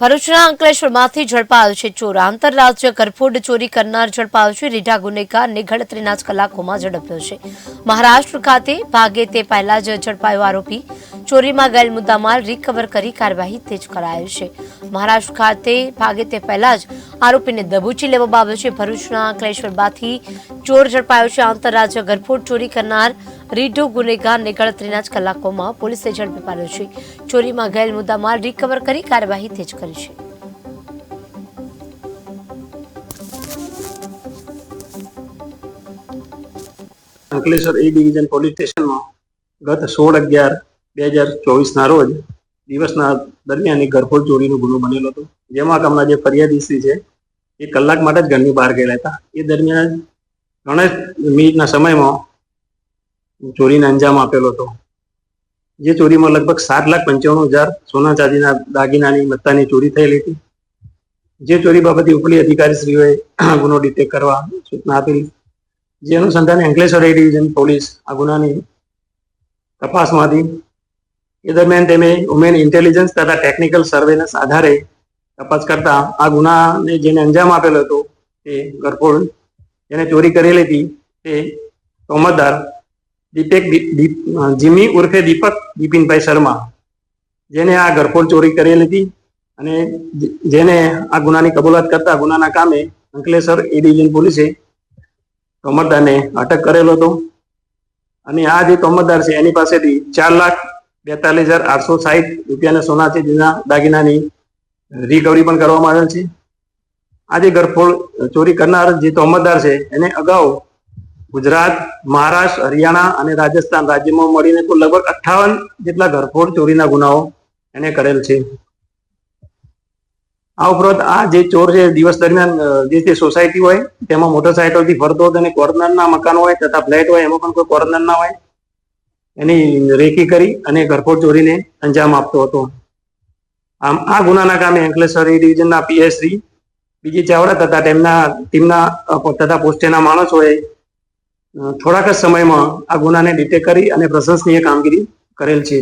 ભરૂચના અંકલેશ્વરમાંથી ઝડપાયો છે ચોર। આંતરરાજ્ય ગરફોડ ચોરી કરનાર ઝડપાયો છે। રીઢા ગુનેગારને ગણતરીના જ કલાકોમાં ઝડપ્યો છે। મહારાષ્ટ્ર ખાતે ભાગે તે પહેલા જ ઝડપાયો આરોપી। ચોરીમાં ગયેલ મુદ્દામાલ રિકવર કરી કાર્યવાહી તેજ કરાઈ છે। મહારાષ્ટ્ર ખાતે ભાગે તે પહેલા જ આરોપીને દબોચી લેવામાં આવ્યો છે। ભરૂચના અંકલેશ્વરમાંથી ચોર ઝડપાયો છે। આંતરરાજ્ય ગરફોડ ચોરી કરનાર રીઢો ગુનેગારને ગણતરીના જ કલાકોમાં પોલીસે ઝડપી પાડ્યો છે। ચોરીમાં ગયેલ મુદ્દામાલ રિકવર કરી કાર્યવાહી તેજ કરી છે। અંકલેશ્વર એ ડિવિઝન પોલીસ સ્ટેશનમાં ગત 16/11/2024 ના રોજ દિવસના દરમિયાન એક ઘરફોડ ચોરીનો ગુનો બનેલો હતો, જેમાં હમણાં જે ફરિયાદી શ્રી છે એ કલાક માટે જ ઘરની બહાર ગયેલા હતા। એ દરમિયાન ઘણા મિનિટના સમયમાં ચોરીને અંજામ આપેલો હતો। જે ચોરીમાં લગભગ 7,95,000 સોના ચાંદીના દાગીનાની મત્તાની ચોરી થયેલી હતી। જે ચોરી બાબતે ઉપલી અધિકારીશ્રીઓએ ગુનો ડિટેક્ટ કરવા સૂચના આપેલી, જે અનુસંધાને અંકલેશ્વર એ ડિવિઝન પોલીસ આ ગુનાની તપાસમાંથી એ દરમિયાન તેમે વુમેન ઇન્ટેલિજન્સ તથા ટેકનિકલ સર્વેલન્સ આધારે તપાસ કરતા આ ગુનાને જેને અંજામ આપેલો હતો તે ગરફોડ જેને ચોરી કરેલી હતી તે તોમતદાર જીમી ઉર્ફે દીપક બિપિનભાઈ શર્મા, જેને આ ઘરફોડ ચોરી કરેલી હતી અને જેને આ ગુનાની કબૂલાત કરતા ગુનાના કામે અંકલેશ્વર એ ડિવિઝન પોલીસે તોમતદારને અટક કરેલો હતો। અને આ જે તોમતદાર છે એની પાસેથી 4,42,860 રૂપિયાના સોના ચાંદીના દાગીનાની રિકવરી પણ કરવામાં આવેલ છે। આ જે ઘરફોડ ચોરી કરનાર જે તોમતદાર છે એને અગાઉ ગુજરાત, મહારાષ્ટ્ર, હરિયાણા અને રાજસ્થાન રાજ્યમાં મળીને કુલ લગભગ 58 જેટલા ઘરફોડ ચોરીના ગુનાઓ એને કરેલ છે। આ ઉપરાંત આ જે ચોર છે દિવસ દરમિયાન જે તે સોસાયટી હોય તેમાં મોટરસાયકલથી ફરતો હતો અને કોર્નરના મકાનો હોય તથા ફ્લેટ હોય એમાં પણ કોઈ કોર્નર ના હોય એની રેકી કરી અને ઘરફોડ ચોરીને અંજામ આપતો હતો। આમ આ ગુનાના કામે અંકલેશ્વર એ ડિવિઝનના પીએસ શ્રી બીજી ચાવડા તથા તેમના ટીમના તથા પોસ્ટેના માણસોએ થોડાક જ સમયમાં આ ગુનાને ડિટેક્ટ કરી અને પ્રશંસનીય કામગીરી કરેલ છે।